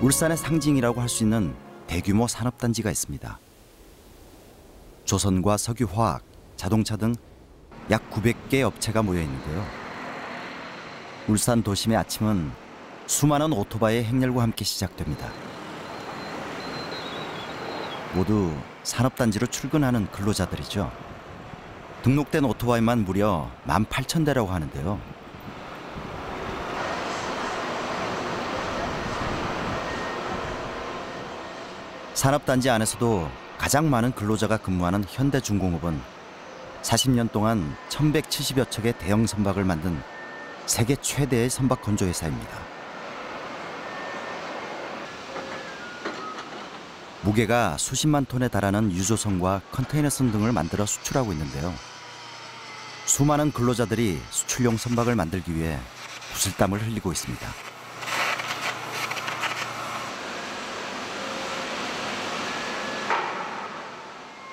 울산의 상징이라고 할 수 있는 대규모 산업단지가 있습니다. 조선과 석유화학, 자동차 등 약 900개 업체가 모여 있는데요. 울산 도심의 아침은 수많은 오토바이의 행렬과 함께 시작됩니다. 모두 산업단지로 출근하는 근로자들이죠. 등록된 오토바이만 무려 18,000대라고 하는데요. 산업단지 안에서도 가장 많은 근로자가 근무하는 현대중공업은 40년 동안 1170여 척의 대형 선박을 만든 세계 최대의 선박 건조 회사입니다. 무게가 수십만 톤에 달하는 유조선과 컨테이너선 등을 만들어 수출하고 있는데요. 수많은 근로자들이 수출용 선박을 만들기 위해 구슬땀을 흘리고 있습니다.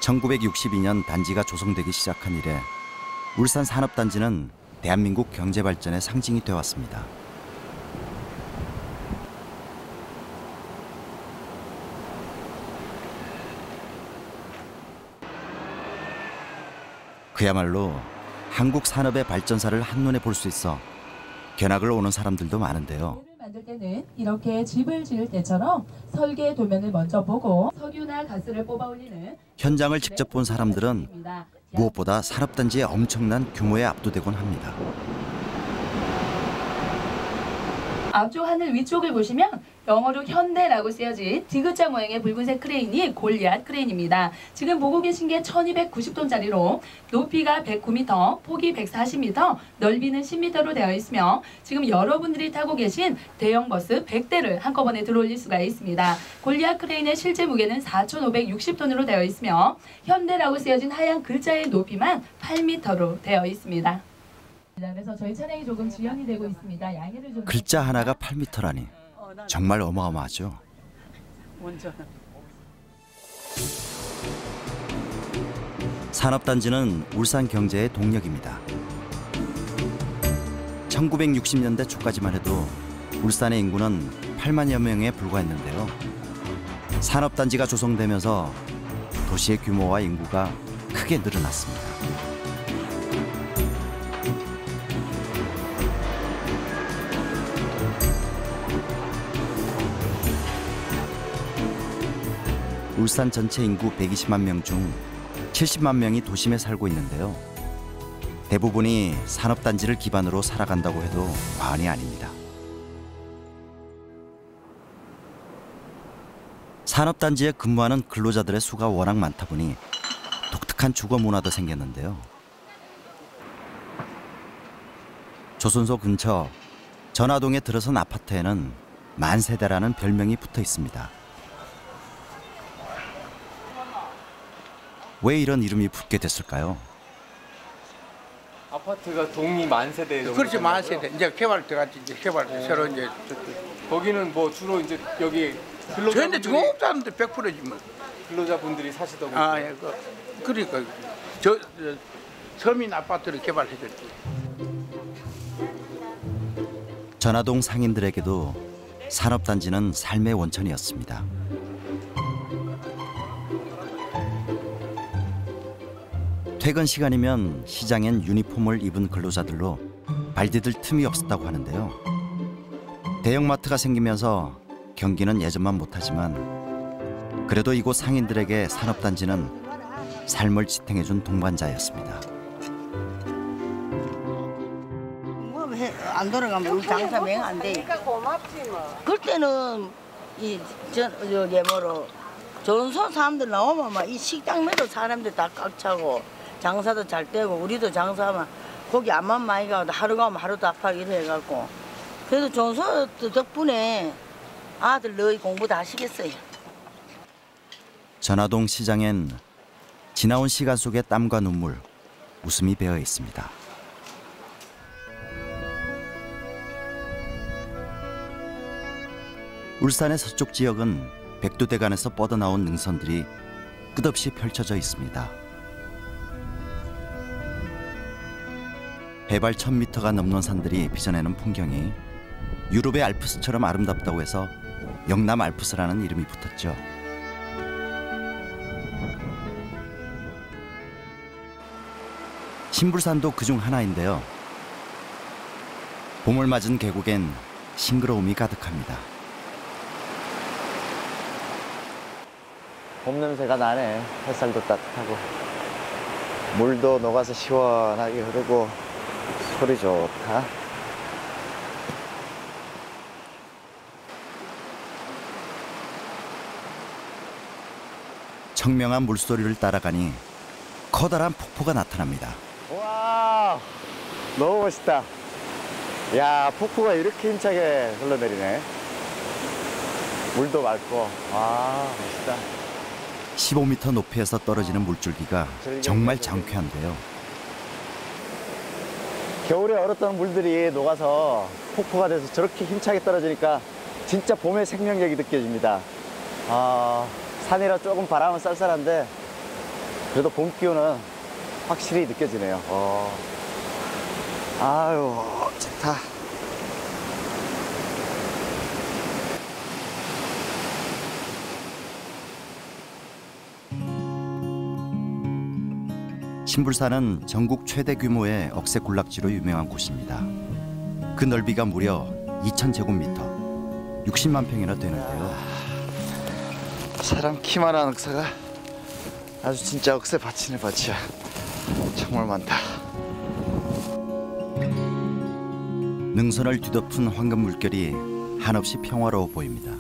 (1962년) 단지가 조성되기 시작한 이래 울산 산업단지는 대한민국 경제발전의 상징이 되어왔습니다. 그야말로 한국 산업의 발전사를 한눈에 볼 수 있어 견학을 오는 사람들도 많은데요. 만들 때는 이렇게 집을 지을 때처럼 설계 도면을 먼저 보고 석유나 가스를 뽑아 올리는 현장을 직접 본 사람들은 무엇보다 산업단지의 엄청난 규모에 압도되곤 합니다. 앞쪽 하늘 위쪽을 보시면 영어로 현대라고 쓰여진 디귿자 모양의 붉은색 크레인이 골리앗 크레인입니다. 지금 보고 계신 게 1290톤짜리로 높이가 109m, 폭이 140m, 넓이는 10m로 되어 있으며 지금 여러분들이 타고 계신 대형 버스 100대를 한꺼번에 들어올릴 수가 있습니다. 골리앗 크레인의 실제 무게는 4560톤으로 되어 있으며 현대라고 쓰여진 하얀 글자의 높이만 8m로 되어 있습니다. 그래서 저희 차량이 조금 지연이 되고 있습니다. 양해를 좀. 글자 하나가 8m라니 정말 어마어마하죠. 산업단지는 울산 경제의 동력입니다. 1960년대 초까지만 해도 울산의 인구는 8만여 명에 불과했는데요. 산업단지가 조성되면서 도시의 규모와 인구가 크게 늘어났습니다. 울산 전체 인구 120만 명 중 70만 명이 도심에 살고 있는데요. 대부분이 산업단지를 기반으로 살아간다고 해도 과언이 아닙니다. 산업단지에 근무하는 근로자들의 수가 워낙 많다 보니 독특한 주거 문화도 생겼는데요. 조선소 근처 전화동에 들어선 아파트에는 만세대라는 별명이 붙어 있습니다. 왜 이런 이름이 붙게 됐을까요? 아파트가 동이 만세대 정도. 그렇지, 만세대. 이제 개발 들어갔지. 이제 개발 새로 이제. 거기는 뭐 주로 이제 여기 저희는 중공업자인데 100%지 뭐. 근로자분들이 사시던 곳. 아, 예, 그러니까 저 서민 아파트를 개발해줬지. 전화동 상인들에게도 산업단지는 삶의 원천이었습니다. 퇴근 시간이면 시장엔 유니폼을 입은 근로자들로 발디딜 틈이 없었다고 하는데요. 대형마트가 생기면서 경기는 예전만 못하지만 그래도 이곳 상인들에게 산업단지는 삶을 지탱해준 동반자였습니다. 뭐 안 돌아가면 우리 장사 맹 안 돼. 그러니까 고맙지 뭐. 그때는 뭐로 전선 사람들 나오면 막 이 식당매도 사람들 다 꽉 차고 장사도 잘 되고 우리도 장사하면 거기 암만 많이 가도 하루 가면 하루도 아파하고 이래 해갖고 그래도 전선 덕분에 아들 너희 공부 다 하시겠어요. 전화동 시장엔 지나온 시간 속에 땀과 눈물, 웃음이 배어 있습니다. 울산의 서쪽 지역은 백두대간에서 뻗어나온 능선들이 끝없이 펼쳐져 있습니다. 해발 1000m가 넘는 산들이 빚어내는 풍경이 유럽의 알프스처럼 아름답다고 해서 영남 알프스라는 이름이 붙었죠. 신불산도 그중 하나인데요. 봄을 맞은 계곡엔 싱그러움이 가득합니다. 봄 냄새가 나네. 햇살도 따뜻하고 물도 녹아서 시원하게 흐르고 소리 좋다. 청명한 물소리를 따라가니 커다란 폭포가 나타납니다. 와, 너무 멋있다. 야, 폭포가 이렇게 힘차게 흘러내리네. 물도 맑고. 와, 멋있다. 15m 높이에서 떨어지는 물줄기가 정말 장쾌한데요. 겨울에 얼었던 물들이 녹아서 폭포가 돼서 저렇게 힘차게 떨어지니까 진짜 봄의 생명력이 느껴집니다. 산이라 조금 바람은 쌀쌀한데 그래도 봄 기운은 확실히 느껴지네요. 아유, 좋다. 신불산은 전국 최대 규모의 억새 군락지로 유명한 곳입니다. 그 넓이가 무려 2,000제곱미터, 60만 평이나 되는데요. 사람 키만한 억새가 아주 진짜 억새 밭이네, 밭이야. 정말 많다. 능선을 뒤덮은 황금 물결이 한없이 평화로워 보입니다.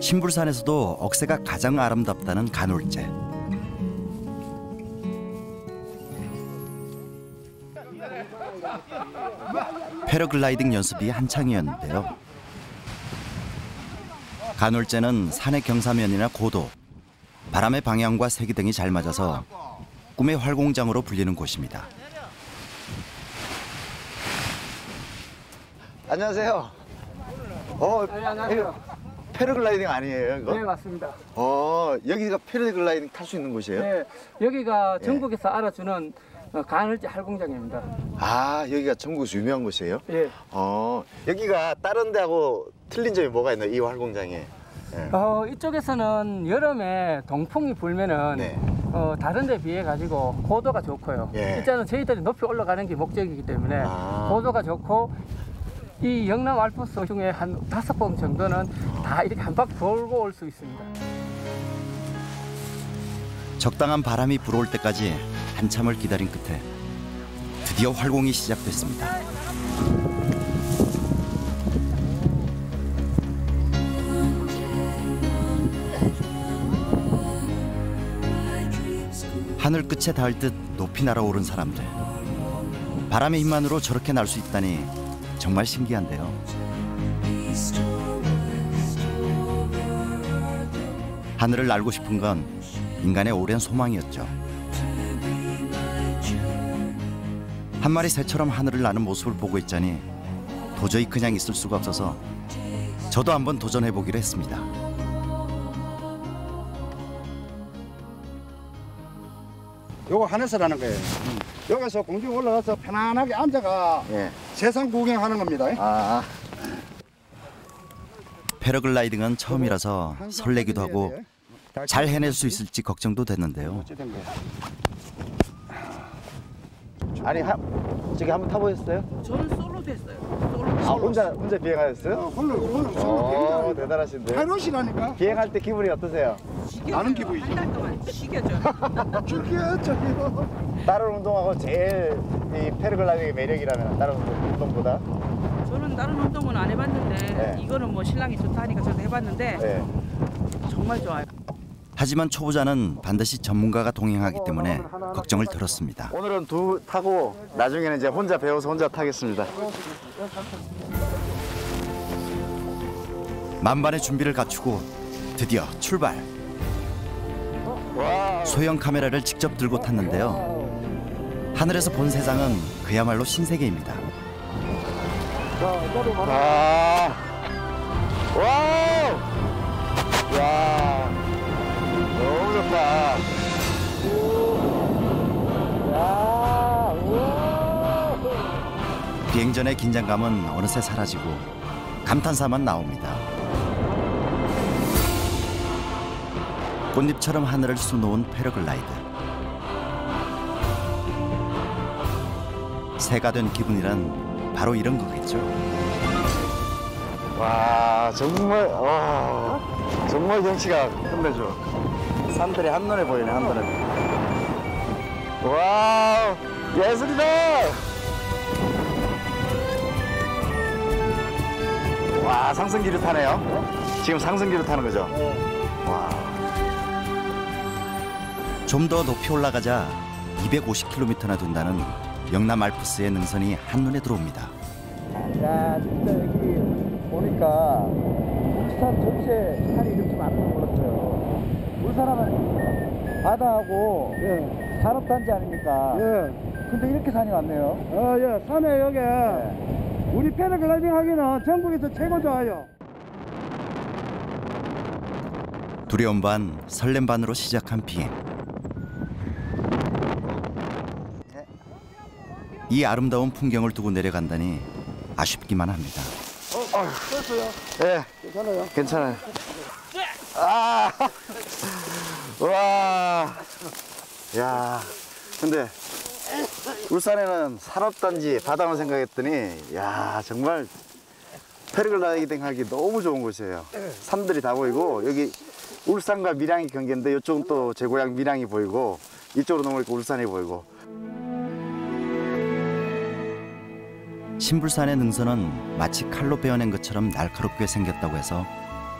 신불산에서도 억새가 가장 아름답다는 간올제. 패러글라이딩 연습이 한창이었는데요. 간올제는 산의 경사면이나 고도, 바람의 방향과 세기 등이 잘 맞아서 꿈의 활공장으로 불리는 곳입니다. 안녕하세요. 안녕하세요. 패러글라이딩 아니에요, 이거? 네, 맞습니다. 여기가 패러글라이딩 탈 수 있는 곳이에요? 네, 여기가 전국에서 알아주는 간을제 활공장입니다. 아, 여기가 전국에서 유명한 곳이에요? 예. 여기가 다른 데하고 틀린 점이 뭐가 있나요, 이 활공장에? 예. 이쪽에서는 여름에 동풍이 불면은 네. 다른 데 비해 가지고 고도가 좋고요. 예. 일단은 저희들이 높이 올라가는 게 목적이기 때문에 고도가 좋고 이 영남 알프스 중에 한 5번 정도는 다 이렇게 한 바퀴 돌고 올 수 있습니다. 적당한 바람이 불어올 때까지 한참을 기다린 끝에 드디어 활공이 시작됐습니다. 하늘 끝에 닿을 듯 높이 날아오른 사람들. 바람의 힘만으로 저렇게 날 수 있다니 정말 신기한데요. 하늘을 날고 싶은 건 인간의 오랜 소망이었죠. 한 마리 새처럼 하늘을 나는 모습을 보고 있자니 도저히 그냥 있을 수가 없어서 저도 한번 도전해보기로 했습니다. 요거 하늘서라는 거예요. 여기서 공중에 올라가서 편안하게 앉아가 예. 세상 구경하는 겁니다. 패러글라이딩은 처음이라서 설레기도 하고 잘 해낼 수 있을지 걱정도 됐는데요. 아니, 저기 한번 타보셨어요? 저는 솔로 됐어요. 혼자 비행하셨어요? 오늘 대단하신데. 하루시라니까. 비행할 때 기분이 어떠세요? 나는 기분이지. 한달 동안 쉬겨줘. 죽겠죠. 다른 운동하고 제일 이 패러글라이딩의 매력이라면 다른 운동보다? 저는 다른 운동은 안 해봤는데 네. 이거는 뭐 신랑이 좋다 하니까 저도 해봤는데 네. 정말 좋아요. 하지만 초보자는 반드시 전문가가 동행하기 때문에 걱정을 들었습니다. 오늘은 타고 나중에는 이제 혼자 배워서 혼자 타겠습니다. 만반의 준비를 갖추고 드디어 출발. 소형 카메라를 직접 들고 탔는데요. 하늘에서 본 세상은 그야말로 신세계입니다. 와우! 야, 너무 좋다. 비행 전의 긴장감은 어느새 사라지고 감탄사만 나옵니다. 꽃잎처럼 하늘을 수놓은 패러글라이드. 새가 된 기분이란 바로 이런 거겠죠. 와, 정말 경치가 끝내줘. 산들이 한눈에 보이네, 한눈에. 와, 예술이다. 와, 상승기로 타네요. 지금 상승기로 타는 거죠? 와. 좀 더 높이 올라가자 250km나 된다는 영남 알프스의 능선이 한눈에 들어옵니다. 야, 진짜 여기 보니까 울산 전체 산이 이렇게 많은 줄 몰랐어요. 울산하면 바다하고 산업단지 아닙니까? 근데 이렇게 산이 많네요. 예, 산에 여기 우리 패러글라이딩 하기는 전국에서 최고 좋아요. 두려움 반 설렘 반으로 시작한 비행. 이 아름다운 풍경을 두고 내려간다니 아쉽기만 합니다. 됐어요? 네, 괜찮아요? 괜찮아요. 아, 와, 야, 근데 울산에는 산업단지 바다만 생각했더니, 야, 정말 패러글라이딩 하기 너무 좋은 곳이에요. 산들이 다 보이고, 여기 울산과 밀양이 경계인데 이쪽은 또 제 고향 밀양이 보이고, 이쪽으로 넘어오니까 울산이 보이고. 신불산의 능선은 마치 칼로 베어낸 것처럼 날카롭게 생겼다고 해서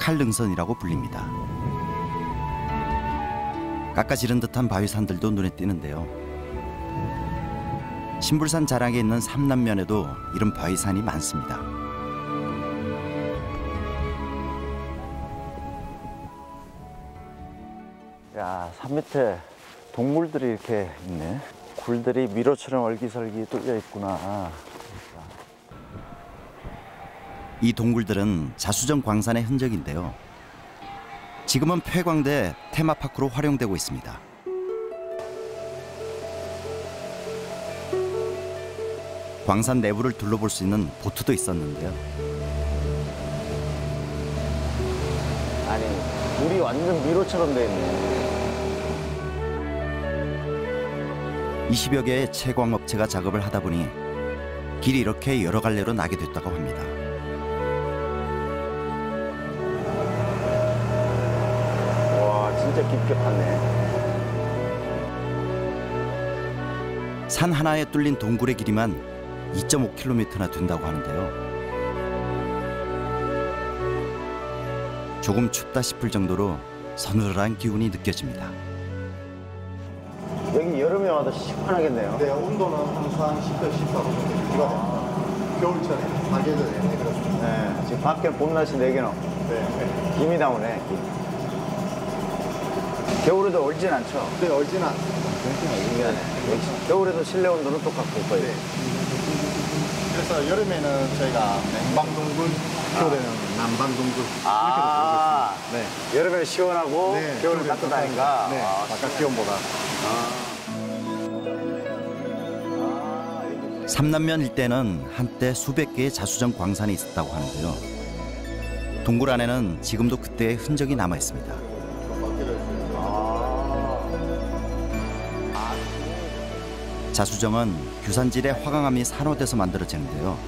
칼능선이라고 불립니다. 깎아지른 듯한 바위산들도 눈에 띄는데요. 신불산 자락에 있는 삼남면에도 이런 바위산이 많습니다. 야, 산 밑에 동물들이 이렇게 있네. 굴들이 미로처럼 얼기설기 뚫려 있구나. 이 동굴들은 자수정 광산의 흔적인데요. 지금은 폐광돼 테마파크로 활용되고 있습니다. 광산 내부를 둘러볼 수 있는 보트도 있었는데요. 아니, 물이 완전 미로처럼 돼 있네. 20여 개의 채광업체가 작업을 하다 보니 길이 이렇게 여러 갈래로 나게 됐다고 합니다. 와, 진짜 깊게 팠네. 산 하나에 뚫린 동굴의 길이만 2.5km나 된다고 하는데요. 조금 춥다 싶을 정도로 서늘한 기운이 느껴집니다. 여기 여름에 와도 시원하겠네요. 네, 온도는 항상 10도, 14도 정도 유지가 됩니다. 겨울철에, 사계절에 그렇습니다. 네, 지금 밖에 봄 날씨 내게는 네. 김이 나오네, 김. 겨울에도 얼진 않죠? 네, 얼지는 않습니다. 겨울에도 실내 온도는 똑같고 거의. 네. 그래서 여름에는 저희가 냉방동굴, 겨울에는 난방동굴 아, 이렇게 네. 여름에는 시원하고 네, 겨울은 따뜻하니까. 네, 아, 바깥 기온보다. 삼남면 일대는 한때 수백 개의 자수정 광산이 있었다고 하는데요. 동굴 안에는 지금도 그때의 흔적이 남아 있습니다. 자수정은 규산질의 화강암이 산호돼서 만들어지는데요.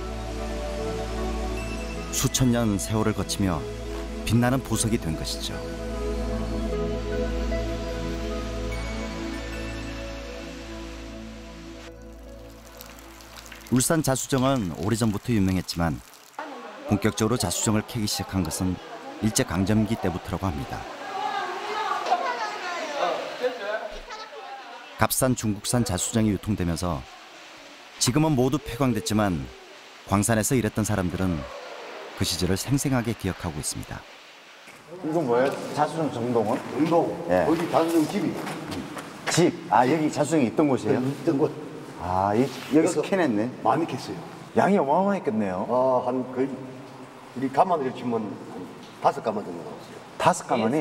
수천 년 세월을 거치며 빛나는 보석이 된 것이죠. 울산 자수정은 오래전부터 유명했지만 본격적으로 자수정을 캐기 시작한 것은 일제강점기 때부터라고 합니다. 값싼 중국산 자수정이 유통되면서 지금은 모두 폐광됐지만 광산에서 일했던 사람들은 그 시절을 생생하게 기억하고 있습니다. 이건 뭐예요? 자수정 정동은? 운동, 예. 거기 자수정 집이 집. 아, 여기 자수정이 있던 곳이에요? 있던 곳 아, 여기서 캐냈네. 많이 캤어요. 양이 어마어마했겠네요. 한 거의 우리 가마를 치면 5가마 정도 나왔어요. 5가마니?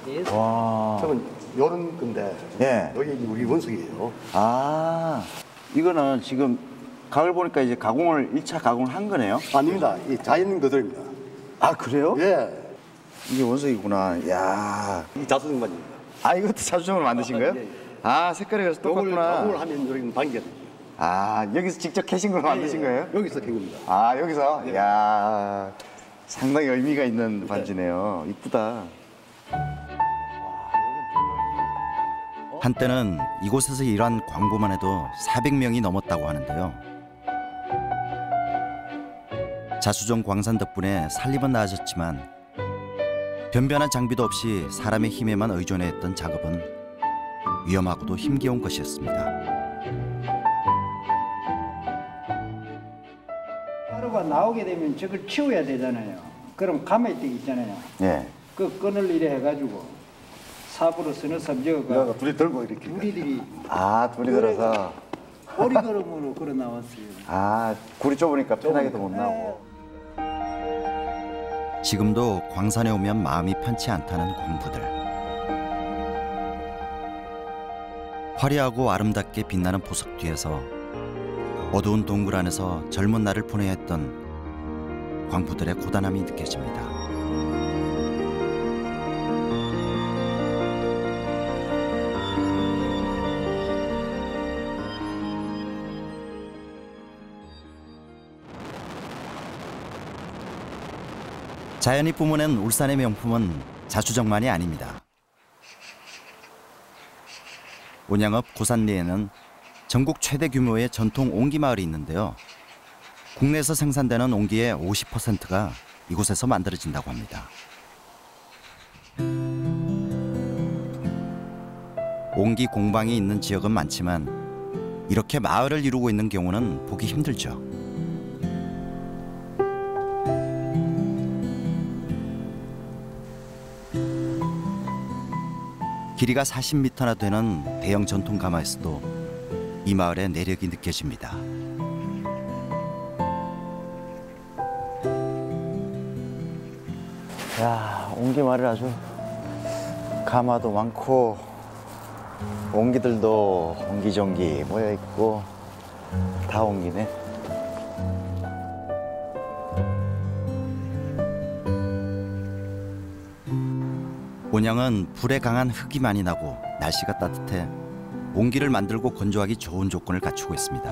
네. 와. 저건 요런 건데 예. 여기 우리 원석이에요. 아, 이거는 지금 가을 보니까 이제 가공을 1차 가공을 한 거네요. 아닙니다. 이 자연 그대로입니다. 아 그래요? 예. 이게 원석이구나. 야. 이 자수정관입니다. 아 이것도 자주정을 만드신 거예요? 예, 예. 아 색깔이 그래서 똑같구나. 가공을 하면 이렇게 반기가 됩니다. 아 여기서 직접 캐신 걸 만드신 거예요? 여기서 캔 겁니다. 아 여기서? 예. 야 상당히 의미가 있는 반지네요. 이쁘다. 한때는 이곳에서 일한 광부만 해도 400명이 넘었다고 하는데요. 자수정 광산 덕분에 살림은 나아졌지만 변변한 장비도 없이 사람의 힘에만 의존했던 작업은 위험하고도 힘겨운 것이었습니다. 하루가 나오게 되면 저걸 치워야 되잖아요. 그럼 가마떼기 있잖아요. 예. 그 끈을 이래 해가지고 삽으로 서너 섬져가 둘이 들고 이렇게. 우리들이 아 둘이 들어서. 오리걸음으로 걸어 나왔어요. 아 굴이 좁으니까 편하게도 못 나오고. 지금도 광산에 오면 마음이 편치 않다는 광부들. 화려하고 아름답게 빛나는 보석 뒤에서 어두운 동굴 안에서 젊은 날을 보내야 했던 광부들의 고단함이 느껴집니다. 자연이 뿜어낸 울산의 명품은 자수정만이 아닙니다. 온양읍 고산리에는 전국 최대 규모의 전통 옹기마을이 있는데요. 국내에서 생산되는 옹기의 50%가 이곳에서 만들어진다고 합니다. 옹기 공방이 있는 지역은 많지만 이렇게 마을을 이루고 있는 경우는 보기 힘들죠. 길이가 40m나 되는 대형 전통 가마에서도 이 마을의 내력이 느껴집니다. 야 옹기마을 아주 가마도 많고 옹기들도 옹기종기 모여 있고 다 옹기네. 온양은 불에 강한 흙이 많이 나고 날씨가 따뜻해 옹기를 만들고 건조하기 좋은 조건을 갖추고 있습니다.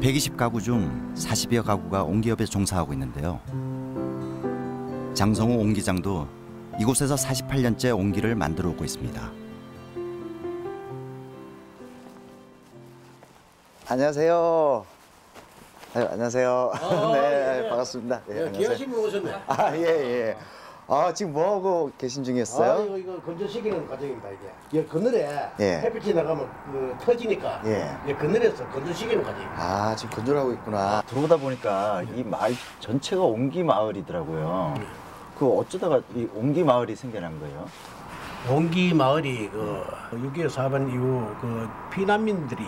120가구 중 40여 가구가 옹기업에 종사하고 있는데요. 장성호 옹기장도 이곳에서 48년째 옹기를 만들어 오고 있습니다. 안녕하세요. 아유, 안녕하세요. 네, 반갑습니다. 예, 안녕하세요. 기아신분 오셨네. 아, 예, 예. 아, 지금 뭐 하고 계신 중이었어요? 이거 건조시키는 과정입니다, 이게. 이 그늘에 예. 햇빛이 나가면 터지니까. 예. 이 그늘에서 건조시키는 과정입니다. 아, 지금 건조를 하고 있구나. 들어오다 보니까 이 마을 전체가 옹기 마을이더라고요. 그 어쩌다가 이 옹기 마을이 생겨난 거예요? 옹기 마을이 6.25 사변 이후 피난민들이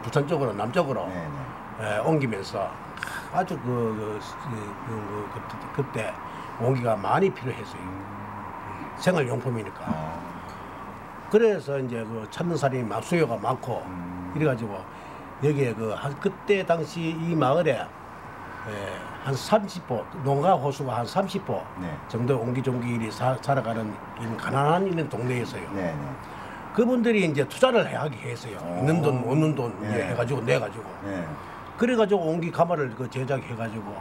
부산 쪽으로 남쪽으로 옮기면서 아주 그때 옹기가 많이 필요했어요. 생활용품이니까. 그래서 이제 찾는 사람이 막 수요가 많고 이래가지고 여기에 그때 당시 이 마을에 한 30호 농가 호수가 한 30호 정도 옹기종기일이 살아가는 가난한 있는 동네에서요. 그분들이 이제 투자를 하게 했어요. 있는 돈 없는 돈 이제 해가지고 내가지고 그래가지고 옹기 가마를 제작해가지고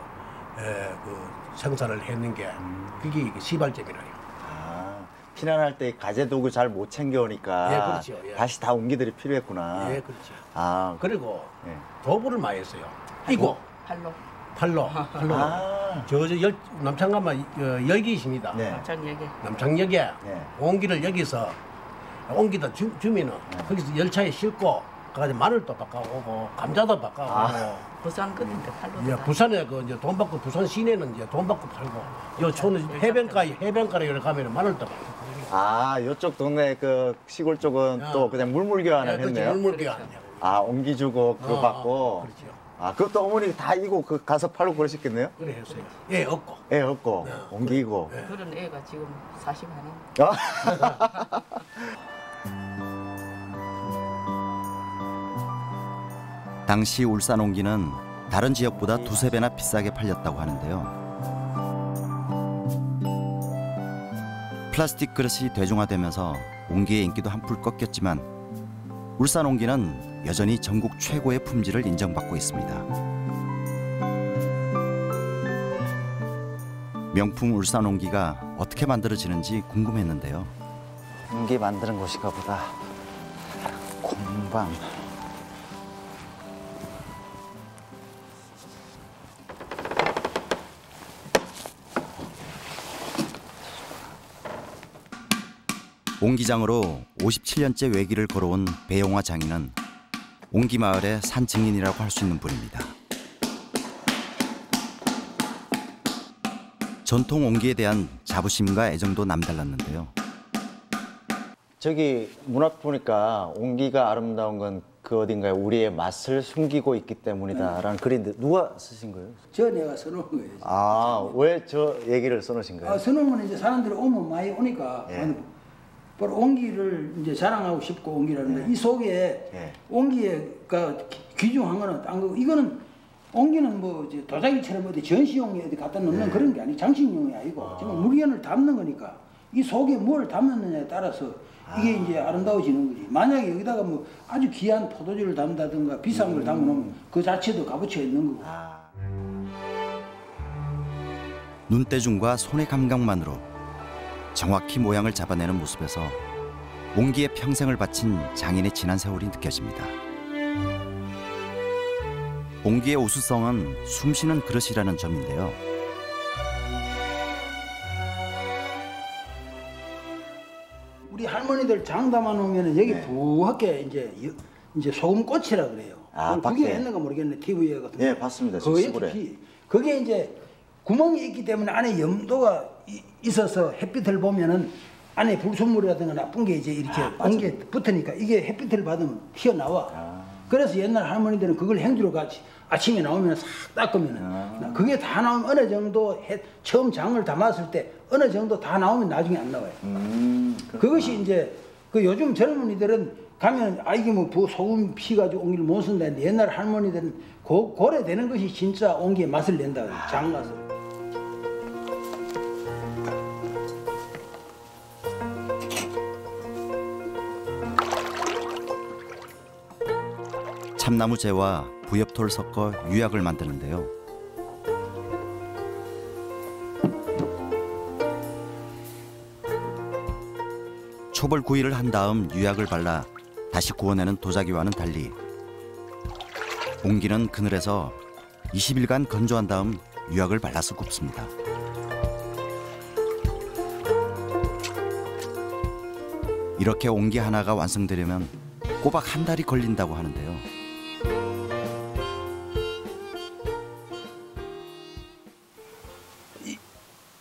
생산을 했는 게 그게 시발점이라요. 피난할 때 가재 도구 잘 못 챙겨오니까 예, 그렇죠. 예. 다시 다 옹기들이 필요했구나. 예, 그렇죠. 아, 그리고 도구를 많이 했어요. 이거 팔로. 남창가마 열기 있습니다. 남창역에 옹기를 여기서 옹기다 주면은 거기서 열차에 싣고 가가지고 마늘도 바꿔오고 감자도 바꿔오고. 부산 끝인데 팔로. 예, 부산에 이제 돈 받고 부산 시내는 이제 돈 받고 팔고. 요 촌은 해변가에 가면은 마늘도 바꿔. 아, 이쪽 동네 그 시골 쪽은 또 그냥 물물 교환을 했네요. 물물 교환. 아, 옹기 주고 그거 받고. 그렇죠. 아, 그것도 어머니 다 이고 가서 팔고 그러셨겠네요? 그래 했어요. 애 없고. 애 없고, 옹기고. 그런 애가 지금 40만 원. 당시 울산 옹기는 다른 지역보다 2~3배나 비싸게 팔렸다고 하는데요. 플라스틱 그릇이 대중화되면서 옹기의 인기도 한풀 꺾였지만 울산 옹기는 여전히 전국 최고의 품질을 인정받고 있습니다. 명품 울산 옹기가 어떻게 만들어지는지 궁금했는데요. 옹기 만드는 곳인가 보다. 공방. 옹기장으로 57년째 외길을 걸어온 배용화 장인은 옹기 마을의 산 증인이라고 할 수 있는 분입니다. 전통 옹기에 대한 자부심과 애정도 남달랐는데요. 저기 문 앞 보니까 옹기가 아름다운 건 그 어딘가에 우리의 맛을 숨기고 있기 때문이다라는 글인데 누가 쓰신 거예요? 저 내가 써놓은 거예요. 아, 왜 저 얘기를 써놓으신 거예요? 써놓으면 이제 사람들이 오면 많이 오니까 바로 옹기를 이제 자랑하고 싶고 옹기라는데 이 속에 옹기가 귀중한 거는 딴 거고 이거는 옹기는 뭐 이제 도자기처럼 어디 전시용에 어디 갖다 놓는 그런 게 아니고 장식용이 아니고 정말 물건을 담는 거니까 이 속에 뭘 담느냐에 따라서 이게 이제 아름다워지는 거지. 만약에 여기다가 뭐 아주 귀한 포도주를 담다든가 비싼 걸 담아놓으면 그 자체도 값어치가 있는 거고. 눈대중과 손의 감각만으로 정확히 모양을 잡아내는 모습에서 옹기에 평생을 바친 장인의 지난 세월이 느껴집니다. 옹기의 우수성은 숨쉬는 그릇이라는 점인데요. 우리 할머니들 장 담아 놓으면 여기 부하게 이제 소금꽃이라 그래요. 그게 했는가 모르겠네. TV에 같은 거. 예, 봤습니다. 그게 이제 구멍이 있기 때문에 안에 염도가 있어서 햇빛을 보면은 안에 불순물이라든가 나쁜 게 이제 이렇게 옹기에 붙으니까 이게 햇빛을 받으면 튀어나와. 그래서 옛날 할머니들은 그걸 행주로 같이 아침에 나오면 싹 닦으면은 그게 다 나오면 어느 정도 처음 장을 담았을 때 어느 정도 다 나오면 나중에 안 나와요. 그것이 이제 그 요즘 젊은이들은 가면 이게 뭐 소금 피가지고 옹기를 못 쓴다 했는데 옛날 할머니들은 고래 되는 것이 진짜 옹기의 맛을 낸다 그래요. 장 맛을. 참나무재와 부엽토를 섞어 유약을 만드는데요. 초벌 구이를 한 다음 유약을 발라 다시 구워내는 도자기와는 달리 옹기는 그늘에서 20일간 건조한 다음 유약을 발라서 굽습니다. 이렇게 옹기 하나가 완성되려면 꼬박 한 달이 걸린다고 하는데요.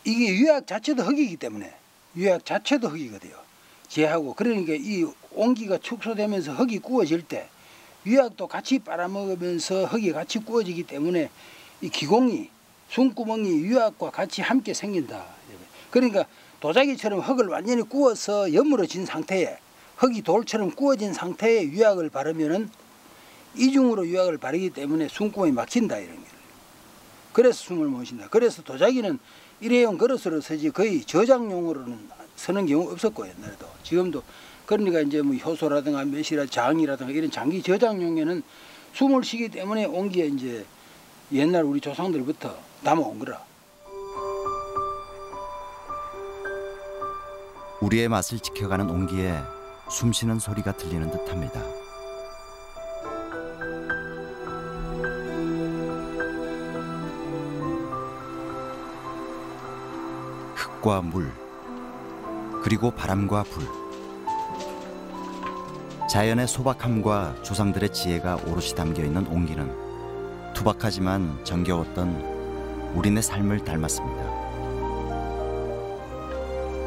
이게 유약 자체도 흙이기 때문에 유약 자체도 흙이가 돼요. 제하고 그러니까 이 옹기가 축소되면서 흙이 구워질 때 유약도 같이 빨아먹으면서 흙이 같이 구워지기 때문에 이 기공이 숨구멍이 유약과 같이 함께 생긴다. 그러니까 도자기처럼 흙을 완전히 구워서 여물어진 상태에 흙이 돌처럼 구워진 상태에 유약을 바르면은 이중으로 유약을 바르기 때문에 숨구멍이 막힌다 이런 거예요. 그래서 숨을 못 쉰다. 그래서 도자기는 일회용 그릇으로 쓰지 거의 저장용으로는 쓰는 경우 없었고 옛날에도 지금도 그러니까 이제 뭐 효소라든가 매시라 장이라든가 이런 장기 저장용에는 숨을 쉬기 때문에 옹기에 이제 옛날 우리 조상들부터 담아온 거라. 우리의 맛을 지켜가는 옹기에 숨쉬는 소리가 들리는 듯합니다. 흙과 물, 그리고 바람과 불. 자연의 소박함과 조상들의 지혜가 오롯이 담겨있는 옹기는 투박하지만 정겨웠던 우리네 삶을 닮았습니다.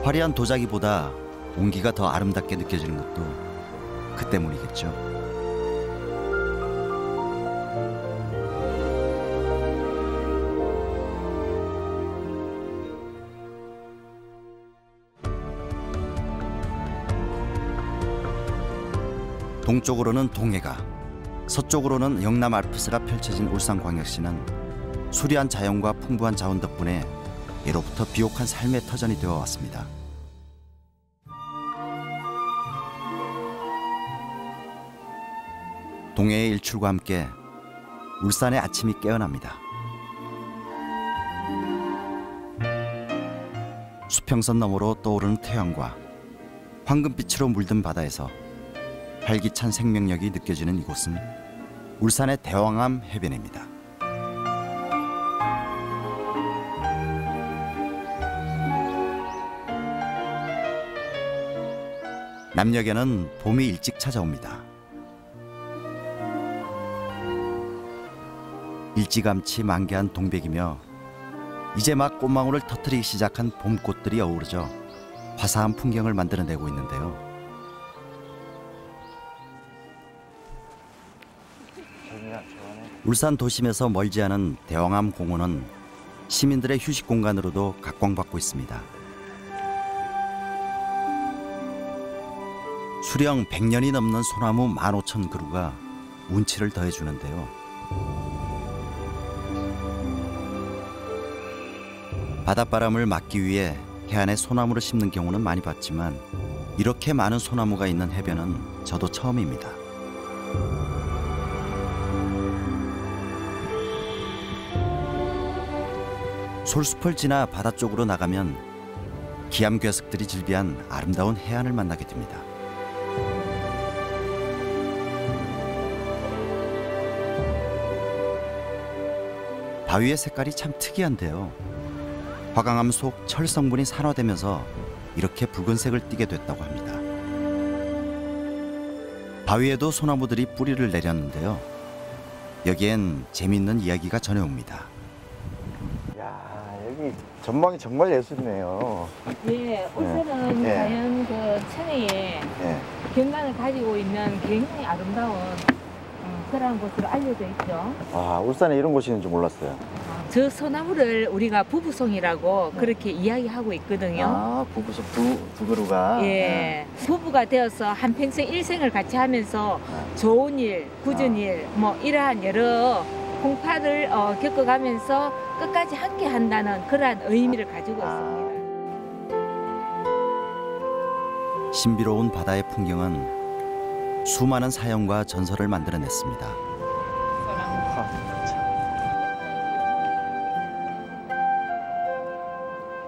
화려한 도자기보다 옹기가 더 아름답게 느껴지는 것도 그 때문이겠죠. 동쪽으로는 동해가, 서쪽으로는 영남 알프스가 펼쳐진 울산광역시는 수려한 자연과 풍부한 자원 덕분에 예로부터 비옥한 삶의 터전이 되어 왔습니다. 동해의 일출과 함께 울산의 아침이 깨어납니다. 수평선 너머로 떠오르는 태양과 황금빛으로 물든 바다에서 활기찬 생명력이 느껴지는 이곳은 울산의 대왕암 해변입니다. 남녘에는 봄이 일찍 찾아옵니다. 일찌감치 만개한 동백이며 이제 막 꽃망울을 터뜨리기 시작한 봄꽃들이 어우러져 화사한 풍경을 만들어내고 있는데요. 울산 도심에서 멀지 않은 대왕암 공원은 시민들의 휴식 공간으로도 각광받고 있습니다. 수령 100년이 넘는 소나무 15,000그루가 운치를 더해주는데요. 바닷바람을 막기 위해 해안에 소나무를 심는 경우는 많이 봤지만 이렇게 많은 소나무가 있는 해변은 저도 처음입니다. 솔숲을 지나 바다 쪽으로 나가면 기암괴석들이 즐비한 아름다운 해안을 만나게 됩니다. 바위의 색깔이 참 특이한데요. 화강암 속 철 성분이 산화되면서 이렇게 붉은색을 띠게 됐다고 합니다. 바위에도 소나무들이 뿌리를 내렸는데요. 여기엔 재미있는 이야기가 전해옵니다. 야, 여기 전망이 정말 예술이네요. 예, 울산은 예. 자연 그 천혜의 예. 경관을 가지고 있는 굉장히 아름다운 그런 곳으로 알려져 있죠. 아, 울산에 이런 곳이 있는 줄 몰랐어요. 저 소나무를 우리가 부부송이라고 그렇게 이야기하고 있거든요. 아, 부부송 두 그루가. 예, 부부가 되어서 한평생 일생을 같이 하면서 좋은 일, 굳은 일, 뭐 이러한 여러 공파를 겪어가면서 끝까지 함께 한다는 그러한 의미를 가지고 있습니다. 신비로운 바다의 풍경은 수많은 사연과 전설을 만들어냈습니다.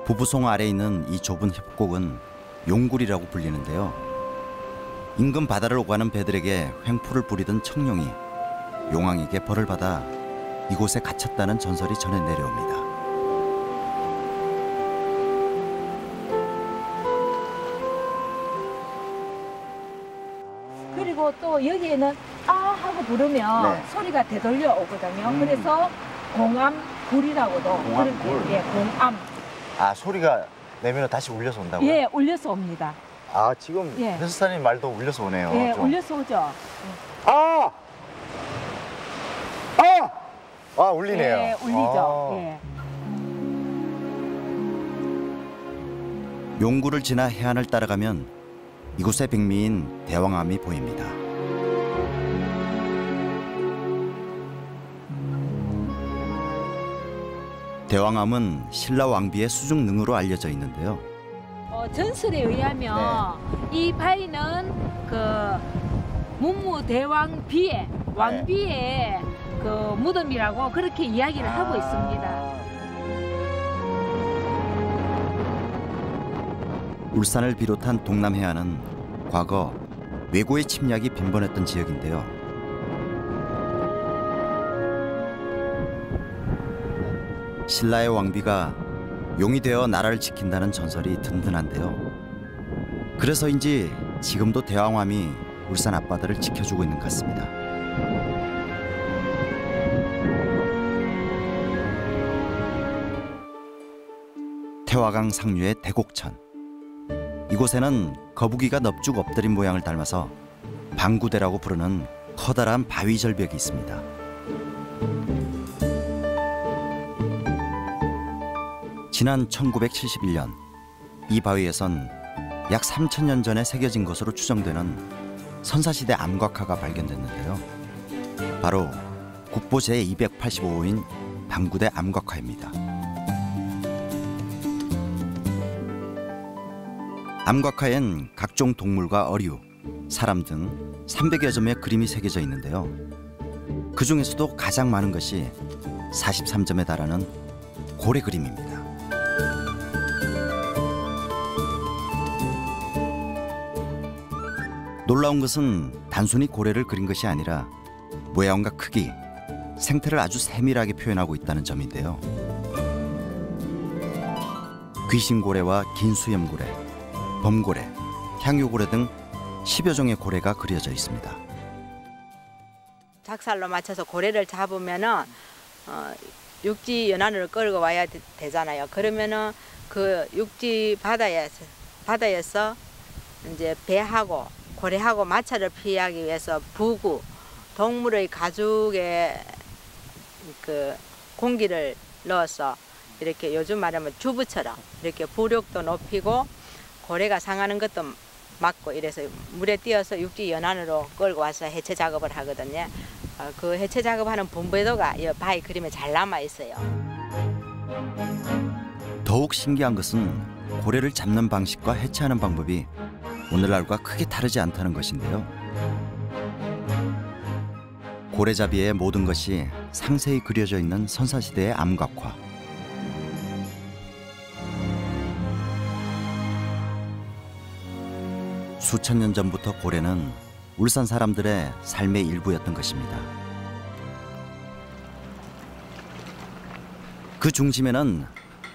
부부송 아래 있는 이 좁은 협곡은 용굴이라고 불리는데요. 인근 바다를 오가는 배들에게 횡포를 부리던 청룡이 용왕에게 벌을 받아 이곳에 갇혔다는 전설이 전해 내려옵니다. 그리고 또 여기에는 아 하고 부르면 네. 소리가 되돌려 오거든요. 그래서 공암굴이라고도 공암굴. 그렇게, 예, 공암. 아, 소리가 내면 다시 울려서 온다고요? 예, 울려서 옵니다. 아, 지금 예. 해수사님 말도 울려서 오네요. 예, 좀. 울려서 오죠. 아! 아! 아, 울리네요. 예, 울리죠. 아. 예. 용굴을 지나 해안을 따라가면 이곳의 백미인 대왕암이 보입니다. 대왕암은 신라 왕비의 수중능으로 알려져 있는데요. 전설에 의하면 이 바위는 그 문무대왕 비의 왕비의 그 무덤이라고 그렇게 이야기를 하고 있습니다. 울산을 비롯한 동남 해안은 과거 왜고의 침략이 빈번했던 지역인데요. 신라의 왕비가 용이 되어 나라를 지킨다는 전설이 든든한데요. 그래서인지 지금도 대왕암이 울산 앞바다를 지켜주고 있는 것 같습니다. 태화강 상류의 대곡천. 이곳에는 거북이가 넙죽 엎드린 모양을 닮아서 방구대라고 부르는 커다란 바위 절벽이 있습니다. 지난 1971년 이 바위에선 약 3,000년 전에 새겨진 것으로 추정되는 선사시대 암곽화가 발견됐는데요. 바로 국보 제285호인 방구대 암각화입니다. 암각화엔 각종 동물과 어류, 사람 등 300여 점의 그림이 새겨져 있는데요. 그 중에서도 가장 많은 것이 43점에 달하는 고래 그림입니다. 놀라운 것은 단순히 고래를 그린 것이 아니라 모양과 크기, 생태를 아주 세밀하게 표현하고 있다는 점인데요. 귀신고래와 긴수염고래, 범고래, 향유고래 등 10여 종의 고래가 그려져 있습니다. 작살로 맞춰서 고래를 잡으면은 육지 연안으로 끌고 와야 되잖아요. 그러면은 그 육지 바다에서 이제 배하고 고래하고 마찰을 피하기 위해서 부구, 동물의 가죽에 그 공기를 넣어서 이렇게 요즘 말하면 주부처럼 이렇게 부력도 높이고 고래가 상하는 것도 막고 이래서 물에 띄어서 육지 연안으로 끌고 와서 해체 작업을 하거든요. 그 해체 작업하는 분배도가 이 바위 그림에 잘 남아 있어요. 더욱 신기한 것은 고래를 잡는 방식과 해체하는 방법이 오늘날과 크게 다르지 않다는 것인데요. 고래잡이의 모든 것이 상세히 그려져 있는 선사시대의 암각화. 수천 년 전부터 고래는 울산 사람들의 삶의 일부였던 것입니다. 그 중심에는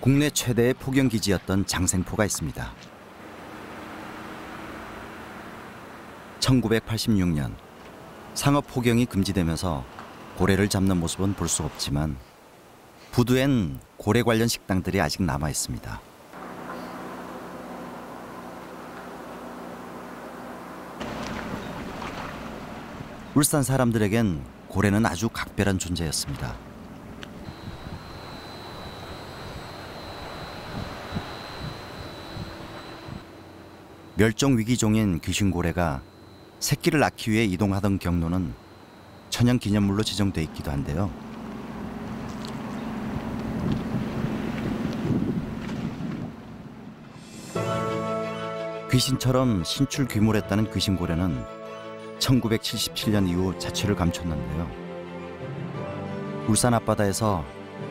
국내 최대의 포경기지였던 장생포가 있습니다. 1986년 상업 포경이 금지되면서 고래를 잡는 모습은 볼 수 없지만 부두엔 고래 관련 식당들이 아직 남아 있습니다. 울산 사람들에겐 고래는 아주 각별한 존재였습니다. 멸종 위기종인 귀신고래가 새끼를 낳기 위해 이동하던 경로는 천연기념물로 지정돼 있기도 한데요. 귀신처럼 신출귀몰했다는 귀신고래는 1977년 이후 자취를 감췄는데요. 울산 앞바다에서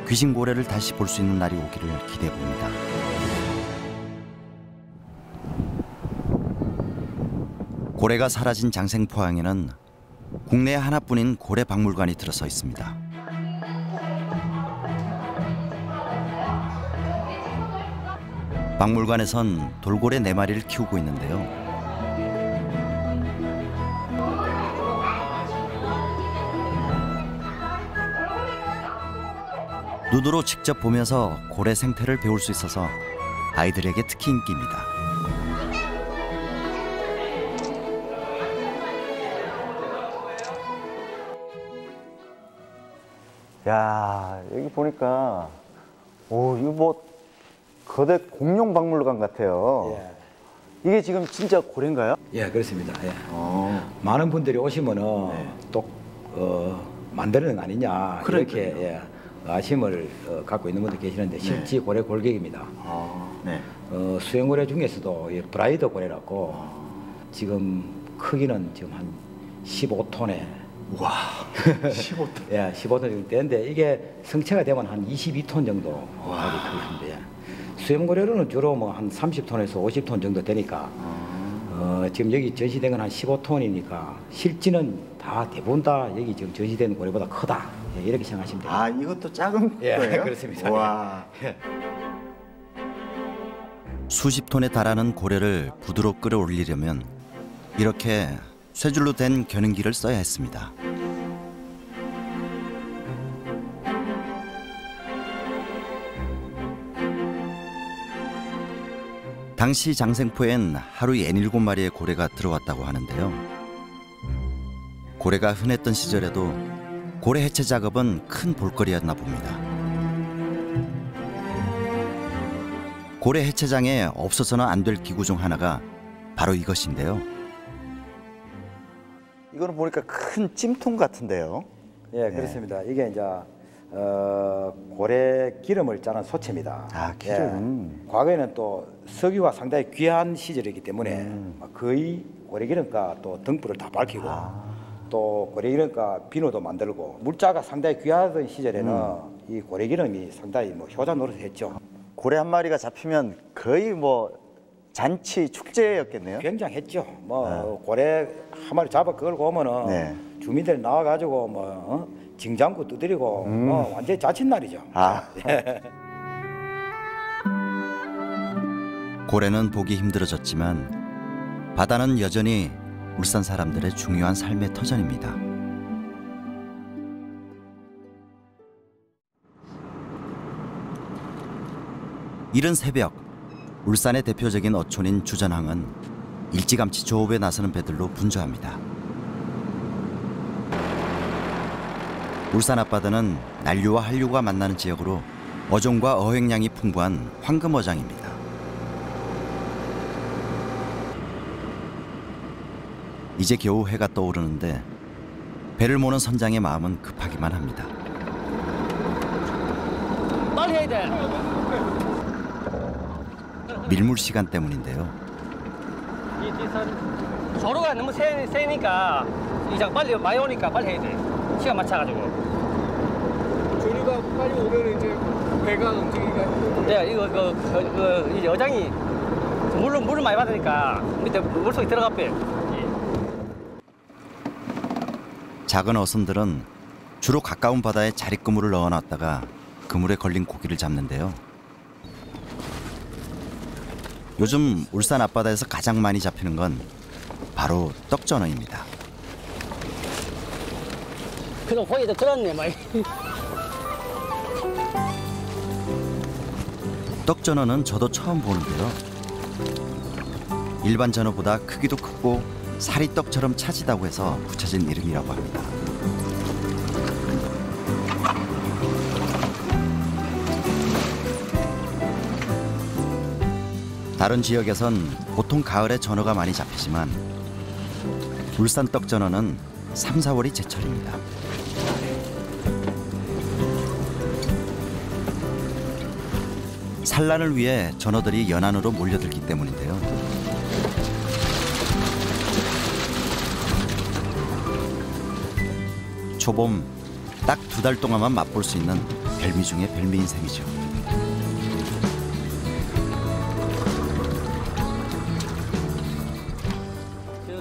귀신고래를 다시 볼 수 있는 날이 오기를 기대해 봅니다. 고래가 사라진 장생포항에는 국내에 하나뿐인 고래박물관이 들어서 있습니다. 박물관에선 돌고래 4마리를 키우고 있는데요. 눈으로 직접 보면서 고래 생태를 배울 수 있어서 아이들에게 특히 인기입니다. 야, 여기 보니까 오, 이거 뭐 거대 공룡 박물관 같아요. 예. 이게 지금 진짜 고래인가요? 예, 그렇습니다. 예. 많은 분들이 오시면은 또 만드는 거 아니냐 이렇게 예, 아심을 갖고 있는 분들 계시는데 실제 고래 골격입니다. 네. 수영고래 중에서도 브라이더 고래라고 지금 크기는 지금 한 15톤에 와, 15톤. 예, 15톤 정도 되는데 이게 성체가 되면 한 22톤 정도 크기인데 예. 수염고래로는 주로 뭐 한 30톤에서 50톤 정도 되니까 지금 여기 전시된 건 한 15톤이니까 실지는 다 대부분 다 여기 지금 전시된 고래보다 크다 예, 이렇게 생각하시면 됩니다. 아, 이것도 작은 예, 거예요? 그렇습니다. 와. 예. 수십 톤에 달하는 고래를 부두로 끌어올리려면 이렇게 쇠줄로 된 겨눈기를 써야 했습니다. 당시 장생포엔 하루에 7마리의 고래가 들어왔다고 하는데요. 고래가 흔했던 시절에도 고래 해체 작업은 큰 볼거리였나 봅니다. 고래 해체장에 없어서는 안 될 기구 중 하나가 바로 이것인데요. 이거는 보니까 큰 찜통 같은데요. 예, 그렇습니다. 이게 이제 고래 기름을 짜는 소체입니다. 아, 기름. 예. 과거에는 또 석유가 상당히 귀한 시절이기 때문에 거의 고래 기름과 또 등불을 다 밝히고 또 고래 기름과 비누도 만들고 물자가 상당히 귀하던 시절에는 이 고래 기름이 상당히 뭐 효자 노릇을 했죠. 고래 한 마리가 잡히면 거의 뭐 잔치 축제였겠네요. 굉장했죠. 뭐 고래 한 마리 잡아 끌고 오면은 주민들 나와가지고 뭐 징장구 두드리고 완전히 자칫날이죠. 고래는 보기 힘들어졌지만 바다는 여전히 울산 사람들의 중요한 삶의 터전입니다. 이른 새벽, 울산의 대표적인 어촌인 주전항은 일찌감치 조업에 나서는 배들로 분주합니다. 울산 앞바다는 난류와 한류가 만나는 지역으로 어종과 어획량이 풍부한 황금어장입니다. 이제 겨우 해가 떠오르는데 배를 모는 선장의 마음은 급하기만 합니다. 빨리 해야 돼. 밀물 시간 때문인데요. 이 뒤선 조류가 너무 세니까 이장 빨리 많이 오니까 빨리 해야 돼. 시간 맞춰가지고. 조류가 빨리 오면 이제 배가 움직이기가 힘들고. 네, 이 여장이 물을 많이 받으니까 밑에 물속에 들어가 빼요. 작은 어선들은 주로 가까운 바다에 자릿그물을 넣어놨다가 그물에 걸린 고기를 잡는데요. 요즘 울산 앞바다에서 가장 많이 잡히는 건 바로 떡전어입니다. 그럼 거기도 들었네, 많이. 떡전어는 저도 처음 보는데요. 일반 전어보다 크기도 크고 살이 떡처럼 차지다고 해서 붙여진 이름이라고 합니다. 다른 지역에선 보통 가을에 전어가 많이 잡히지만 울산 떡전어는 3, 4월이 제철입니다. 산란을 위해 전어들이 연안으로 몰려들기 때문인데요. 초봄 딱 2달 동안만 맛볼 수 있는 별미 중의 별미인 셈이죠.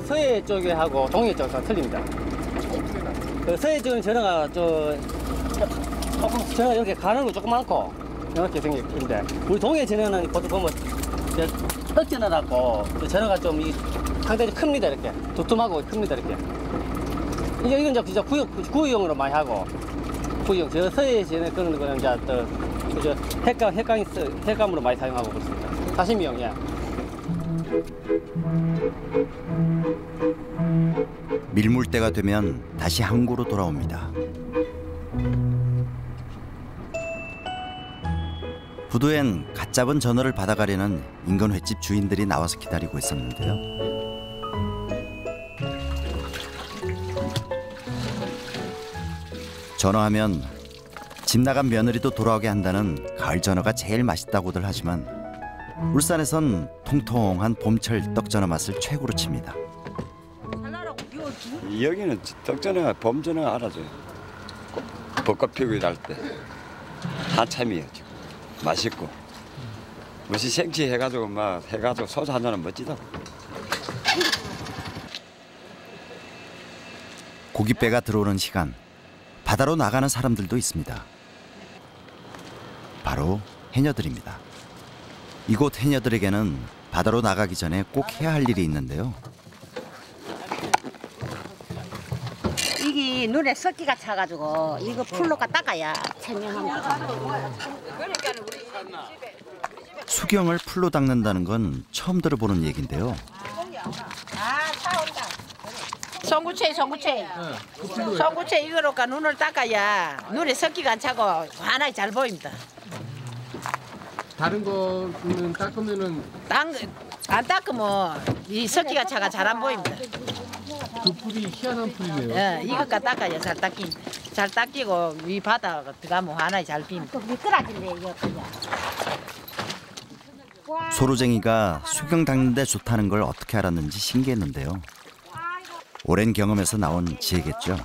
서해 쪽에 하고 동해 쪽은 틀립니다. 그 서해 쪽은 전어가 전어가 이렇게 가는 거 조금 많고 이렇게 생겼는데 우리 동해 전어는 보통 보면 떡전어라고 전어가 좀 상당히 큽니다. 이렇게 두툼하고 큽니다. 이렇게. 이건 이제 진짜 구이용으로 많이 하고 구이용 저 서해 전에 그런 거는 이제 또 횟감으로 많이 사용하고 그렇습니다. 사시미용이야. 밀물때가 되면 다시 항구로 돌아옵니다. 부두엔 갓 잡은 전어를 받아가려는 인근 횟집 주인들이 나와서 기다리고 있었는데요. 전어하면 집 나간 며느리도 돌아오게 한다는 가을 전어가 제일 맛있다고들 하지만 울산에선 통통한 봄철 떡전어 맛을 최고로 칩니다. 여기는 떡전어가 봄전어 알아줘요. 벚꽃 피고 이럴 때 한참이에요. 지금. 맛있고 무시 생치해가지고 막 해가지고 소주 한 잔은 멋지다고. 고깃배가 들어오는 시간 바다로 나가는 사람들도 있습니다. 바로 해녀들입니다. 이곳 해녀들에게는 바다로 나가기 전에 꼭 해야 할 일이 있는데요. 이게 눈에 습기가 차가지고 이거 풀로가 닦아야 청량합니다. 수경을 풀로 닦는다는 건 처음 들어보는 얘기인데요. 송구채 이거로가 눈을 닦아야 눈에 습기가 안 차고 환하게 잘 보입니다. 다른 거는 닦으면은 안 닦으면 이 습기가 차가 잘 안 보입니다. 그 풀이 희한한 풀이네요. 예, 이것까 닦아요. 잘 닦이고 위 바다 들어가면 하나에 잘 빔. 미끄러질래 이거 그냥. 소로쟁이가 수경 닦는데 좋다는 걸 어떻게 알았는지 신기했는데요. 오랜 경험에서 나온 지혜겠죠.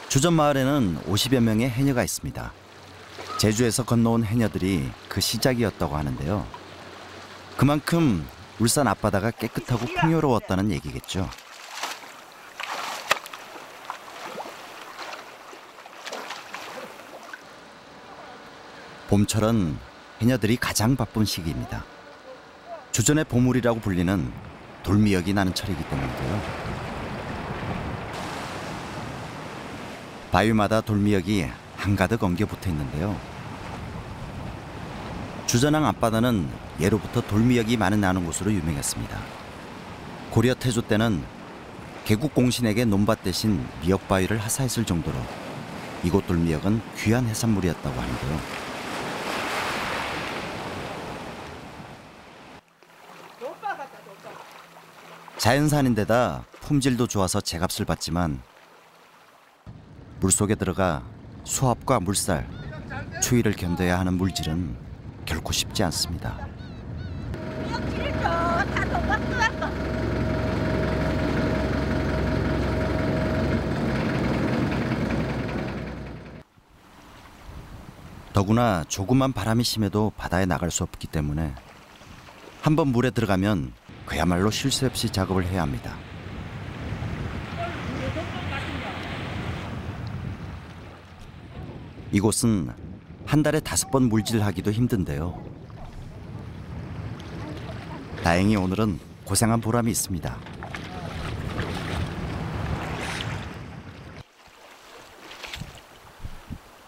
주전 마을에는 50여 명의 해녀가 있습니다. 제주에서 건너온 해녀들이 그 시작이었다고 하는데요. 그만큼 울산 앞바다가 깨끗하고 풍요로웠다는 얘기겠죠. 봄철은 해녀들이 가장 바쁜 시기입니다. 주전의 보물이라고 불리는 돌미역이 나는 철이기 때문인데요. 바위마다 돌미역이 한가득 엉겨 붙어 있는데요. 주전항 앞바다는 예로부터 돌미역이 많이 나는 곳으로 유명했습니다. 고려 태조 때는 개국 공신에게 논밭 대신 미역바위를 하사했을 정도로 이곳 돌미역은 귀한 해산물이었다고 하는데요. 자연산인데다 품질도 좋아서 제값을 받지만 물속에 들어가 수압과 물살, 추위를 견뎌야 하는 물질은 결코 쉽지 않습니다. 더구나 조그만 바람이 심해도 바다에 나갈 수 없기 때문에 한번 물에 들어가면 그야말로 쉴 새 없이 작업을 해야 합니다. 이곳은 한 달에 5번 물질하기도 힘든데요. 다행히 오늘은 고생한 보람이 있습니다.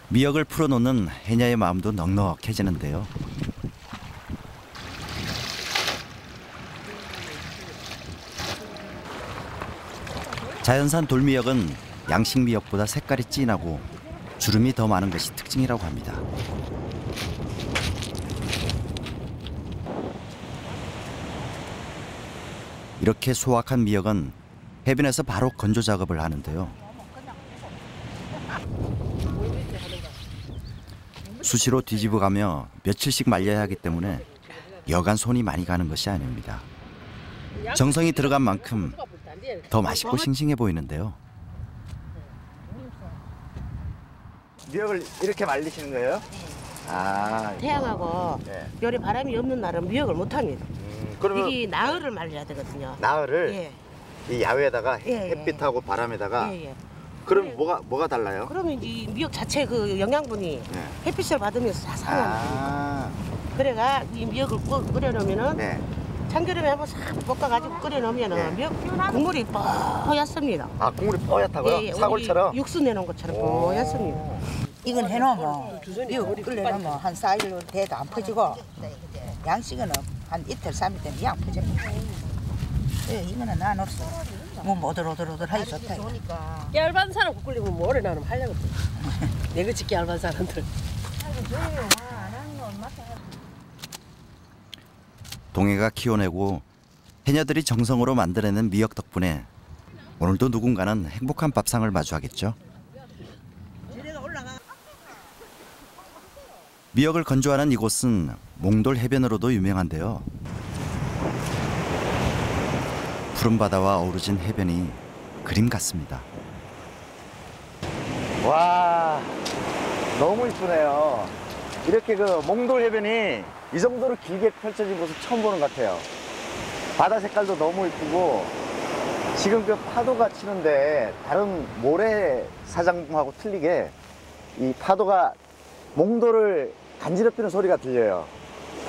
미역을 풀어놓는 해녀의 마음도 넉넉해지는데요. 자연산 돌미역은 양식 미역보다 색깔이 진하고 주름이 더 많은 것이 특징이라고 합니다. 이렇게 소확한 미역은 해변에서 바로 건조 작업을 하는데요. 수시로 뒤집어가며 며칠씩 말려야 하기 때문에 여간 손이 많이 가는 것이 아닙니다. 정성이 들어간 만큼 더 맛있고 싱싱해 보이는데요. 미역을 이렇게 말리시는 거예요? 아, 태양하고 열에 바람이 없는 날은 미역을 못 합니다. 그러면 이게 나흘을 말려야 되거든요. 나흘을 예. 이 야외에다가 예, 예. 햇빛하고 바람에다가 예, 예. 그럼 뭐가 달라요? 그러면 이 미역 자체 그 영양분이 햇빛을 받으면서 다 상하니까. 그래가 이 미역을 끓여놓으면은 참기름에 한번 싹 볶아가지고 끓여놓으면은 미역 국물이 뽀얗습니다. 아, 국물이 뽀얗다고요? 예, 예. 사골처럼? 육수 내놓은 것처럼 뽀얗습니다. 이건 해놓으면 미역 끓여놓으면 한 4일 돼도 안 퍼지고 양식은 한 이틀 3일 되면 양 퍼집니다. 예, 이거는 난 없어. 뭐 오돌오돌하기 좋다. 얇은 사람 국 끓이면 뭐 오래 나면 하려고. 내가 짓기 얇은 사람들. 동해가 키워내고 해녀들이 정성으로 만들어낸 미역 덕분에 오늘도 누군가는 행복한 밥상을 마주하겠죠. 미역을 건조하는 이곳은 몽돌 해변으로도 유명한데요. 푸른 바다와 어우러진 해변이 그림 같습니다. 와, 너무 이쁘네요. 이렇게 그 몽돌 해변이 이 정도로 길게 펼쳐진 곳을 처음 보는 것 같아요. 바다 색깔도 너무 이쁘고 지금 그 파도가 치는데 다른 모래사장하고 틀리게 이 파도가 몽돌을 간지럽히는 소리가 들려요.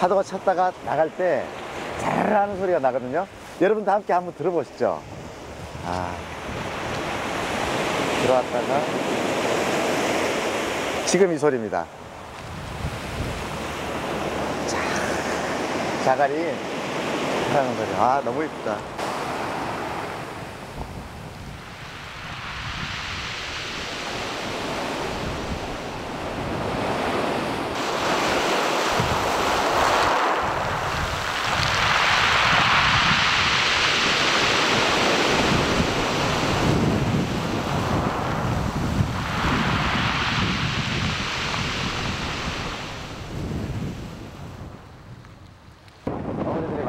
파도가 쳤다가 나갈 때 자르르 하는 소리가 나거든요. 여러분도 함께 한번 들어보시죠. 아, 들어왔다가 지금 이 소리입니다. 자갈이 하는 소리. 아, 너무 이쁘다.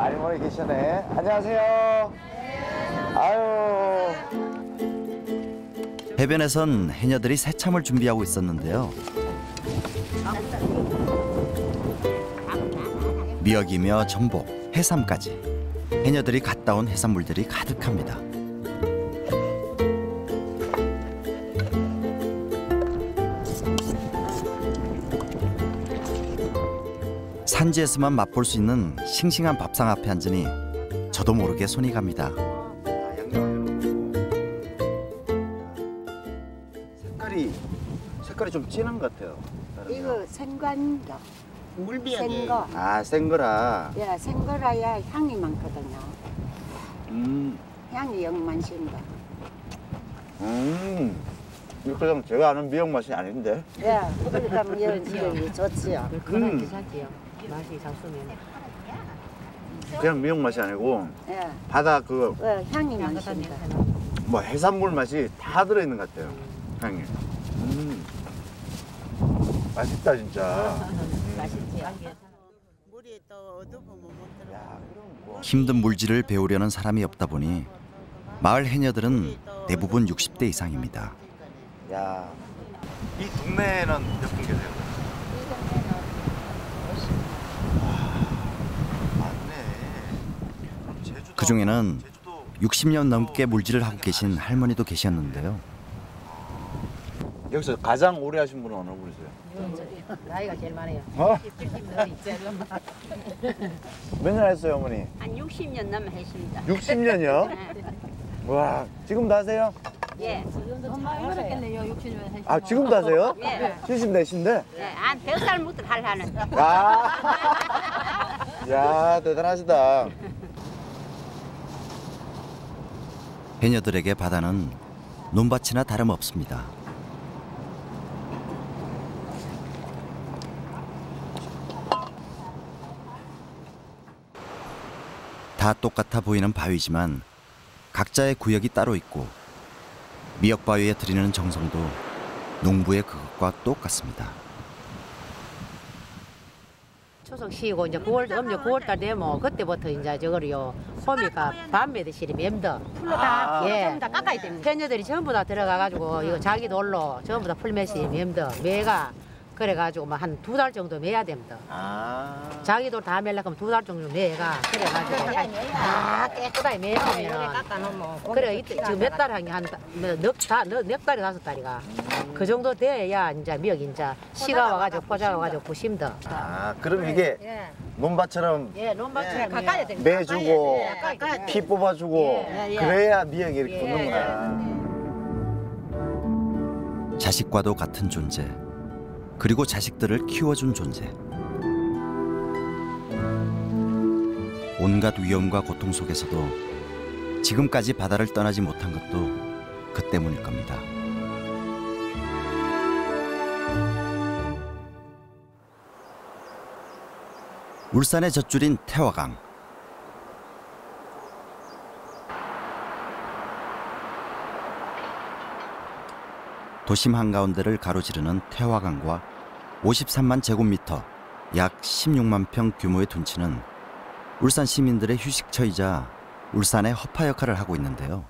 많이 모여 계시네. 안녕하세요. 아유. 해변에선 해녀들이 새참을 준비하고 있었는데요. 미역이며 전복, 해삼까지 해녀들이 갔다 온 해산물들이 가득합니다. 산지에서만 맛볼 수 있는 싱싱한 밥상 앞에 앉으니 저도 모르게 손이 갑니다. 색깔이 좀 진한 것 같아요. 이거 생관겨. 물비약이. 생거. 아, 생거라. 예, 생거라야 향이 많거든요. 향이 영만신다. 이거 그냥 제가 아는 미역 맛이 아닌데. 예, 그러니까 미역이 좋지요. 괜찮지요. 맛이 잡수면. 그냥 미역 맛이 아니고 예. 바다 그 향이 많습니다. 뭐 해산물 맛이 다 들어있는 것 같아요. 향이. 맛있다 진짜. 맛있지. 물이 또 어두우면 못 들어. 힘든 물질을 배우려는 사람이 없다 보니 마을 해녀들은 대부분 60대 이상입니다. 야, 이 동네에는 몇 분 계세요? 그 중에는 60년 넘게 물질을 하고 계신 할머니도 계셨는데요. 여기서 가장 오래 하신 분은 어느 분이세요? 나이가 제일 많아요. 어? 70년 몇 년 했어요, 어머니? 한 60년 넘어 했습니다. 60년이요? 와, 지금도 하세요? 예. 엄마 그렇겠네요. 60년 했어요. 아, 지금도 하세요? 예. 74인데? 예, 한 100살부터 하려는. 야, 대단하시다. 해녀들에게 바다는 논밭이나 다름없습니다. 다 똑같아 보이는 바위지만 각자의 구역이 따로 있고 미역바위에 들이는 정성도 농부의 그것과 똑같습니다. 추석 쉬고 이제 9월 음력 9월달 되면 그때부터 이제 저거요 호미가 밤매듯이 맴더 풀로 다 전부 다 깎아야 됩니다. 해녀들이 전부 다 들어가가지고 이거 자기 돌로 전부 다 풀매시 맴더 매가 그래가지고 막 한 2달 정도 매야 됩니다. 자기 돌 다 매려면 2달 정도 매가 그래가지고 다 깨끗하게 매면 그래 이때 지금 몇 달 하니 한넉 달이 5달이가 그 정도 돼야 이제 미역이 이제 씨가 와가지고 포자가 와가지고 부심더. 아, 그럼 이게 논밭처럼 논밭처럼 가까이 됩니다. 매주고 피 뽑아주고 그래야 미역이 이렇게 붙는구나. 자식과도 같은 존재, 그리고 자식들을 키워준 존재. 온갖 위험과 고통 속에서도 지금까지 바다를 떠나지 못한 것도 그 때문일 겁니다. 울산의 젖줄인 태화강. 도심 한가운데를 가로지르는 태화강과 53만 제곱미터, 약 16만 평 규모의 둔치는 울산 시민들의 휴식처이자 울산의 허파 역할을 하고 있는데요.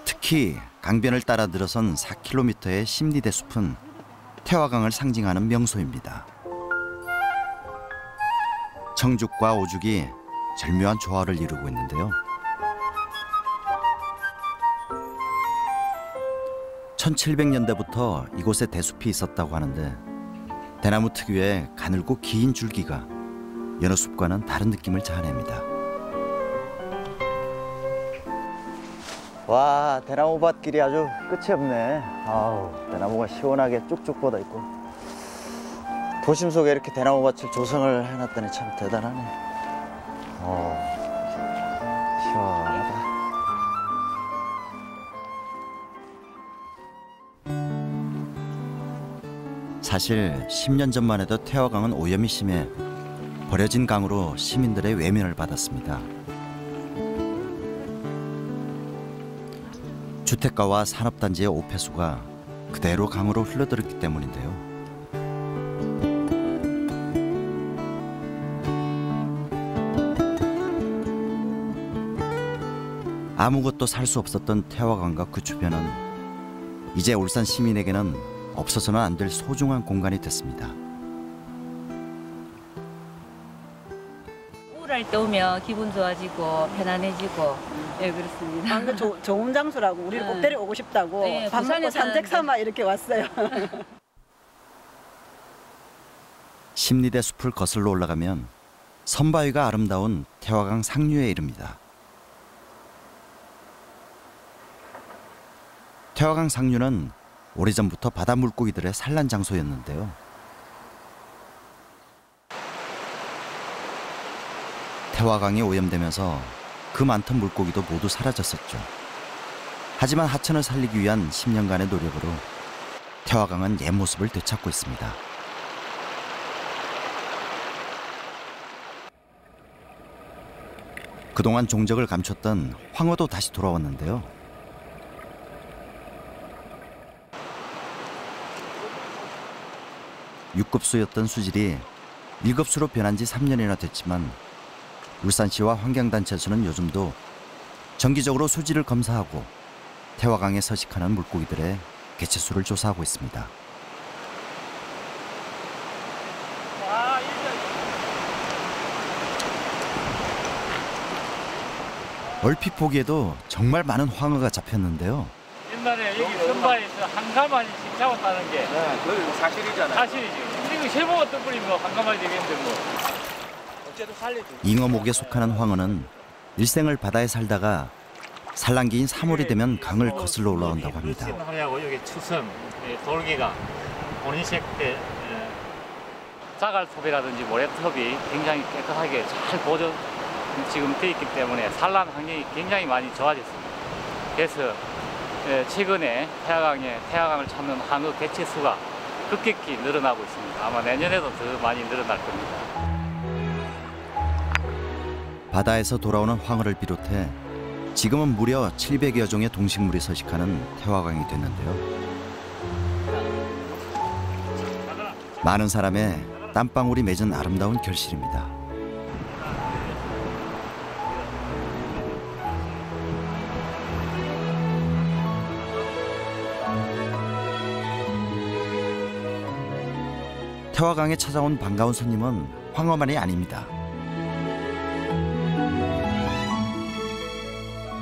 특히 강변을 따라 늘어선 4km의 심리대 숲은 태화강을 상징하는 명소입니다. 청죽과 오죽이 절묘한 조화를 이루고 있는데요. 1700년대부터 이곳에 대숲이 있었다고 하는데 대나무 특유의 가늘고 긴 줄기가 여느 숲과는 다른 느낌을 자아냅니다. 와, 대나무밭길이 아주 끝이 없네. 아우, 대나무가 시원하게 쭉쭉 뻗어 있고 도심 속에 이렇게 대나무밭을 조성을 해놨다니 참 대단하네. 시원하다. 사실 10년 전만 해도 태화강은 오염이 심해 버려진 강으로 시민들의 외면을 받았습니다. 주택가와 산업단지의 오폐수가 그대로 강으로 흘러들었기 때문인데요. 아무것도 살 수 없었던 태화강과 그 주변은 이제 울산 시민에게는 없어서는 안 될 소중한 공간이 됐습니다. 우울할 때 오면 기분 좋아지고 편안해지고 예 그렇습니다. 안 그 좋은 장소라고 우리를 꼭 데려오고 싶다고 네, 밥 먹고 산책 삼아 이렇게 왔어요. 심리대 숲을 거슬러 올라가면 선바위가 아름다운 태화강 상류에 이릅니다. 태화강 상류는 오래전부터 바다 물고기들의 산란 장소였는데요. 태화강이 오염되면서 그 많던 물고기도 모두 사라졌었죠. 하지만 하천을 살리기 위한 10년간의 노력으로 태화강은 옛 모습을 되찾고 있습니다. 그동안 종적을 감췄던 황어도 다시 돌아왔는데요. 육급수였던 수질이 1급수로 변한 지 3년이나 됐지만 울산시와 환경단체에서는 요즘도 정기적으로 수질을 검사하고 태화강에 서식하는 물고기들의 개체수를 조사하고 있습니다. 얼핏 보기에도 정말 많은 황어가 잡혔는데요. 옛날에 여기 선바에서 한가마리씩 잡았다는 게 그건 사실이잖아요. 사실이지. 근데 이거 세모가 떠버리면 한가마리 되겠는데 뭐. 어째도 살려줘. 잉어목에 속하는 황어는 일생을 바다에 살다가 산란기인 3월이 되면 강을 거슬러 올라온다고 합니다. 하냐고 여기 추선, 돌기가 본인색 때 자갈톱이라든지 모래톱이 굉장히 깨끗하게 잘 보존 지금 돼 있기 때문에 산란 환경이 굉장히 많이 좋아졌습니다. 그래서 최근에 태화강을 찾는 한어 개체 수가 급격히 늘어나고 있습니다. 아마 내년에도 더 많이 늘어날 겁니다. 바다에서 돌아오는 황어를 비롯해 지금은 무려 700여 종의 동식물이 서식하는 태화강이 됐는데요. 많은 사람의 땀방울이 맺은 아름다운 결실입니다. 태화강에 찾아온 반가운 손님은 황어만이 아닙니다.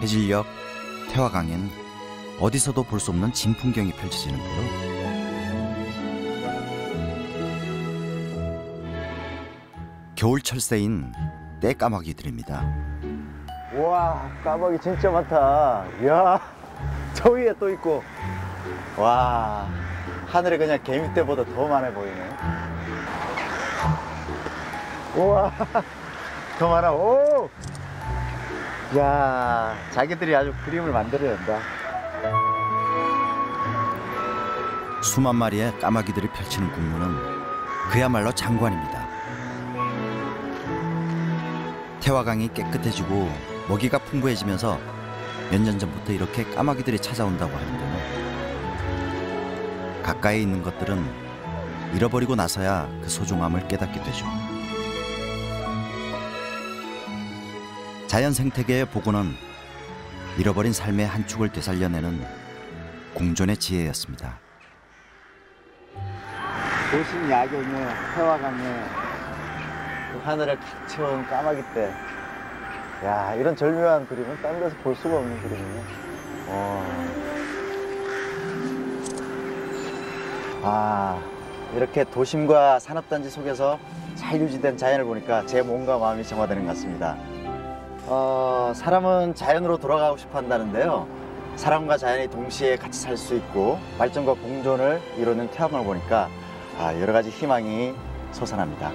해질녘 태화강엔 어디서도 볼 수 없는 진풍경이 펼쳐지는데요. 겨울 철새인 떼까마귀들입니다. 우와, 까마귀 진짜 많다. 이야, 저 위에 또 있고. 와, 하늘에 그냥 개미떼보다 더 많아 보이네. 우와, 더 많아. 오! 야, 자기들이 아주 그림을 만들어낸다. 수만 마리의 까마귀들이 펼치는 국무는 그야말로 장관입니다. 태화강이 깨끗해지고 먹이가 풍부해지면서 몇 년 전부터 이렇게 까마귀들이 찾아온다고 하는데요. 가까이 있는 것들은 잃어버리고 나서야 그 소중함을 깨닫게 되죠. 자연 생태계의 복원은 잃어버린 삶의 한 축을 되살려내는 공존의 지혜였습니다. 도심 야경에 태화강에 그 하늘을 탁 채운 까마귀떼. 야, 이런 절묘한 그림은 딴 데서 볼 수가 없는 그림이네. 아, 이렇게 도심과 산업단지 속에서 잘 유지된 자연을 보니까 제 몸과 마음이 정화되는 것 같습니다. 사람은 자연으로 돌아가고 싶어 한다는데요. 사람과 자연이 동시에 같이 살 수 있고 발전과 공존을 이루는 태화강을 보니까 여러 가지 희망이 솟아납니다.